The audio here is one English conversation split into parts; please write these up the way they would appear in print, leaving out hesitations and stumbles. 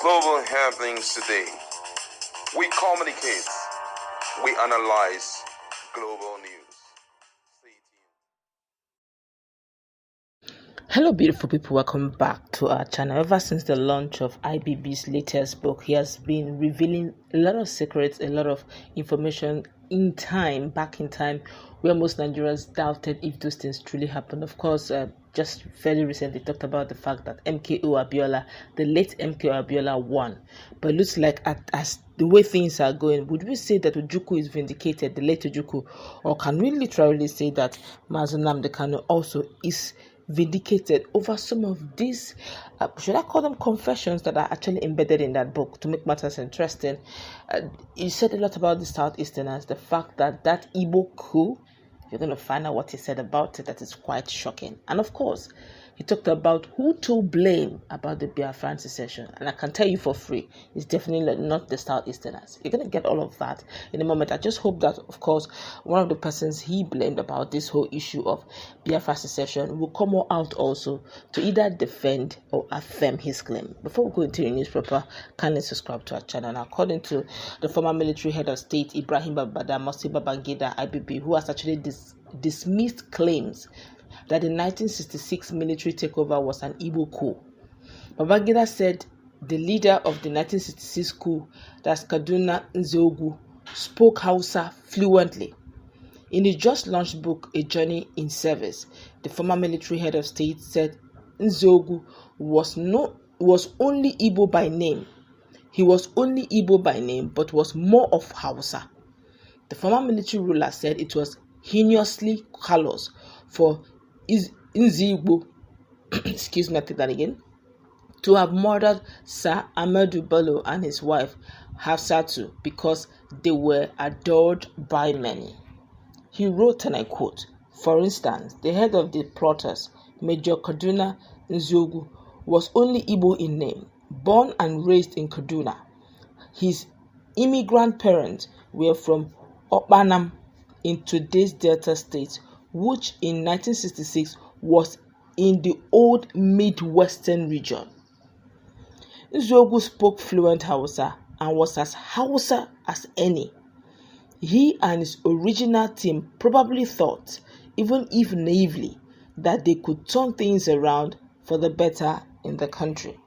global happenings today. We communicate, we analyze global news. Hello beautiful people, welcome back to our channel. Ever since the launch of IBB's latest book, he has been revealing a lot of secrets, a lot of information back in time, where most Nigerians doubted if those things truly happened. Of course, just fairly recently talked about the fact that MKO Abiola, the late MKO Abiola, won. But it looks like as the way things are going, would we say that Ojukwu is vindicated, the late Ojukwu, or can we literally say that Mazi Nnamdi Kanu also is vindicated over some of these, should I call them confessions, that are actually embedded in that book? To make matters interesting, he said a lot about the Southeasterners, the fact that Igbo Coup, you're going to find out what he said about it, that is quite shocking. And of course, he talked about who to blame about the Biafra secession. And I can tell you for free, it's definitely not the Southeasterners. You're going to get all of that in a moment. I just hope that, of course, one of the persons he blamed about this whole issue of Biafra secession will come out also to either defend or affirm his claim. Before we go into the news proper, kindly subscribe to our channel. And according to the former military head of state, Ibrahim Badamasi Babangida, IBB, who has actually dismissed claims that the 1966 military takeover was an Igbo coup. Babangida said the leader of the 1966 coup, that's Kaduna Nzeogwu, spoke Hausa fluently. In his just launched book, A Journey in Service, the former military head of state said Nzeogwu was only Igbo by name. He was only Igbo by name, but was more of Hausa. The former military ruler said it was heinously callous for Nzeogwu, excuse me, I take that again, to have murdered Sir Ahmadu Bello and his wife Hafsatu because they were adored by many. He wrote, and I quote, "For instance, the head of the plotters, Major Kaduna Nzeogwu, was only Igbo in name, born and raised in Kaduna. His immigrant parents were from Okpanam in today's Delta State, which in 1966 was in the old Midwestern region. Nzeogwu spoke fluent Hausa and was as Hausa as any. He and his original team probably thought, even if naively, that they could turn things around for the better in the country.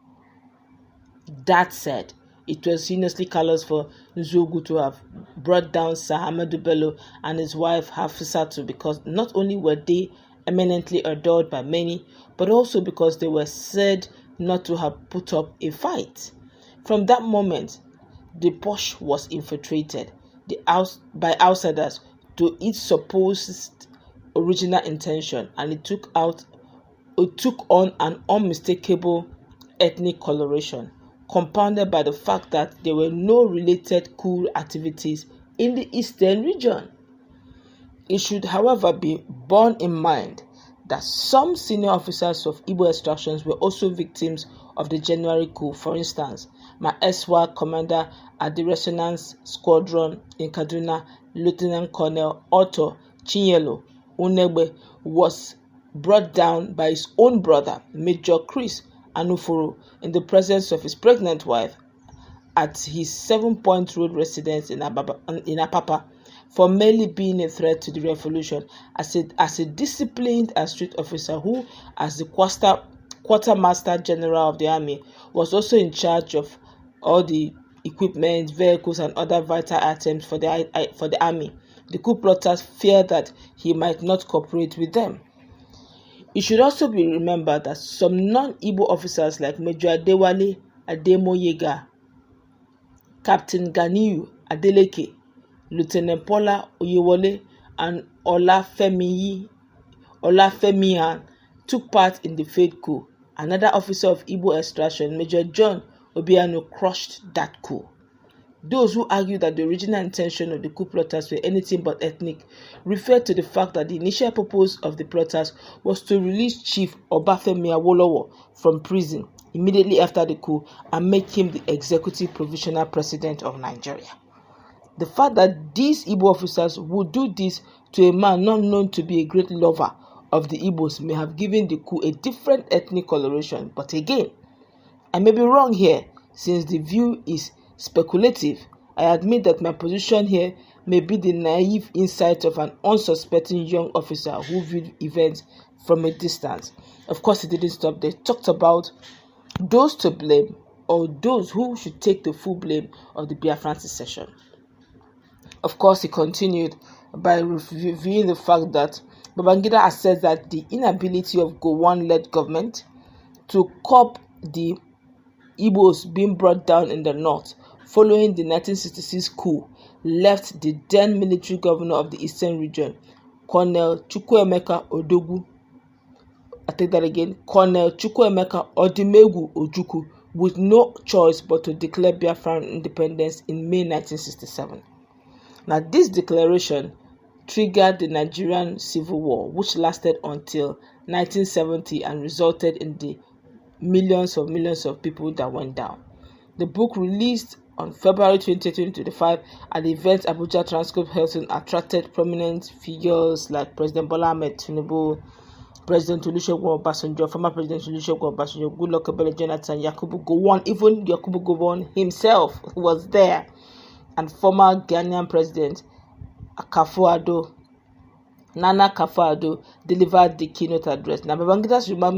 That said, it was heinously callous for Nzeogwu to have brought down Sir Ahmadu Bello and his wife Hafsatu because not only were they eminently adored by many, but also because they were said not to have put up a fight. From that moment, the Posh was infiltrated by outsiders to its supposed original intention, and it took on an unmistakable ethnic coloration, compounded by the fact that there were no related coup activities in the eastern region. It should, however, be borne in mind that some senior officers of Igbo extractions were also victims of the January coup. For instance, my erstwhile commander at the Resonance Squadron in Kaduna, Lieutenant Colonel Otto Chinyelo Unegbe, was brought down by his own brother, Major Chris Anufuru, in the presence of his pregnant wife at his 7 Point Road residence in Apapa for merely being a threat to the revolution as a disciplined and strict officer who, as the quartermaster general of the army, was also in charge of all the equipment, vehicles, and other vital items for the army. The coup plotters feared that he might not cooperate with them. It should also be remembered that some non-Igbo officers like Major Adewale Ademoyega, Captain Ganiyu Adeleke, Lieutenant Paula Oyewole, and Olafemihan took part in the failed coup. Another officer of Igbo extraction, Major John Obiano, crushed that coup. Those who argue that the original intention of the coup plotters were anything but ethnic refer to the fact that the initial purpose of the plotters was to release Chief Obafemi Awolowo from prison immediately after the coup and make him the executive provisional president of Nigeria. The fact that these Igbo officers would do this to a man not known to be a great lover of the Igbos may have given the coup a different ethnic coloration, but again, I may be wrong here. Since the view is speculative, I admit that my position here may be the naive insight of an unsuspecting young officer who viewed events from a distance. Of course, it didn't stop. They talked about those to blame or those who should take the full blame of the Biafran secession. Of course, he continued by reviewing the fact that Babangida assessed that the inability of Gowon-led government to curb the Igbos being brought down in the north following the 1966 coup left the then military governor of the eastern region, Colonel Chukwuemeka Odogwu, Colonel Chukwuemeka Odimegwu Ojukwu, with no choice but to declare Biafran independence in May 1967. Now, this declaration triggered the Nigerian Civil War, which lasted until 1970 and resulted in the millions of people that went down. The book, released on February 20, 2025 at the event Abuja Transcorp Hilton, attracted prominent figures like President Bola Ahmed Tinubu, President Olusegun Obasanjo, former President Olusegun Obasanjo, Goodluck Ebele Jonathan, Yakubu Gowon, even Yakubu Gowon himself was there, and former Ghanaian President Akufo-Addo, Nana Akufo-Addo, delivered the keynote address. Now, Babangida's remark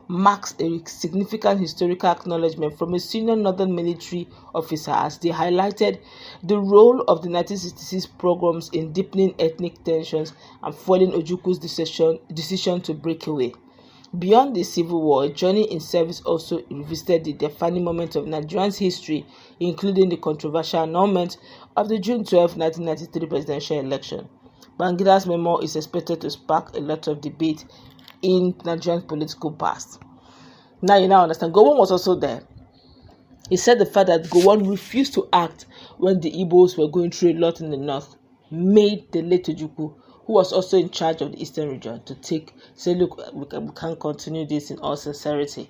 marks a significant historical acknowledgement from a senior northern military officer as they highlighted the role of the 1966 programs in deepening ethnic tensions and fueling Ojukwu's decision to break away. Beyond the Civil War, a journey in service also revisited the defining moments of Nigeria's history, including the controversial annulment of the June 12, 1993 presidential election. Babangida's memoir is expected to spark a lot of debate in Nigerian political past. Now you understand. Gowon was also there. He said the fact that Gowon refused to act when the Igbos were going through a lot in the north made the late Ojukwu, who was also in charge of the eastern region, to say, look, we can't continue this in all sincerity.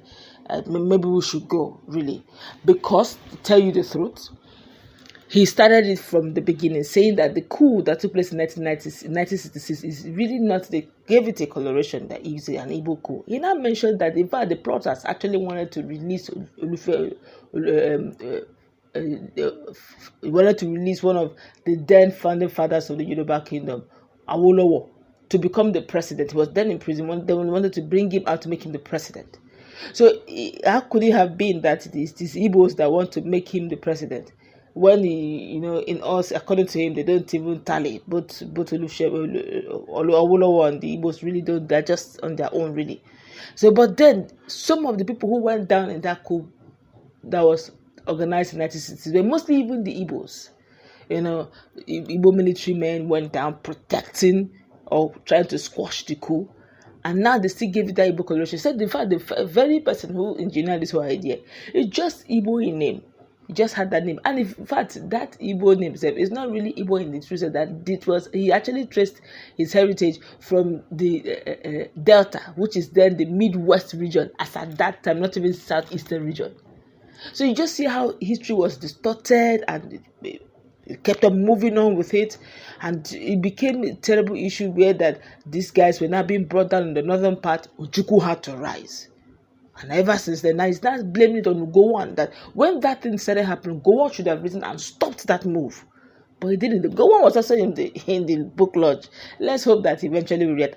Maybe we should go, really. Because, to tell you the truth, he started it from the beginning, saying that the coup that took place in 1966 is really not, they gave it a coloration that it is an Igbo coup. He now mentioned that in fact the plotters actually wanted to release one of the then founding fathers of the Yoruba kingdom, Awolowo, to become the president. He was then in prison. They wanted to bring him out to make him the president. So how could it have been that it is these Igbos that want to make him the president, when he, in us, according to him, they don't even tally. Both Awolowo and the Igbos really don't. They're just on their own, really. So, but then some of the people who went down in that coup that was organized in 1960s were mostly even the Igbos. Igbo military men went down protecting or trying to squash the coup, and now they still gave it that Igbo coloration. Said in fact the very person who engineered this whole idea is just Igbo in name. He just had that name, and in fact that Igbo name itself is not really Igbo in the truth. That he actually traced his heritage from the Delta, which is then the Midwest region, as at that time, not even Southeastern region. So you just see how history was distorted, and it kept on moving on with it, and it became a terrible issue where that these guys were now being brought down in the northern part. Ojukwu had to rise, and ever since then, now he's not blaming it on Gowon. That when that thing started happening, Gowon should have risen and stopped that move, but he didn't. Gowon was also in the book lodge. Let's hope that eventually we read.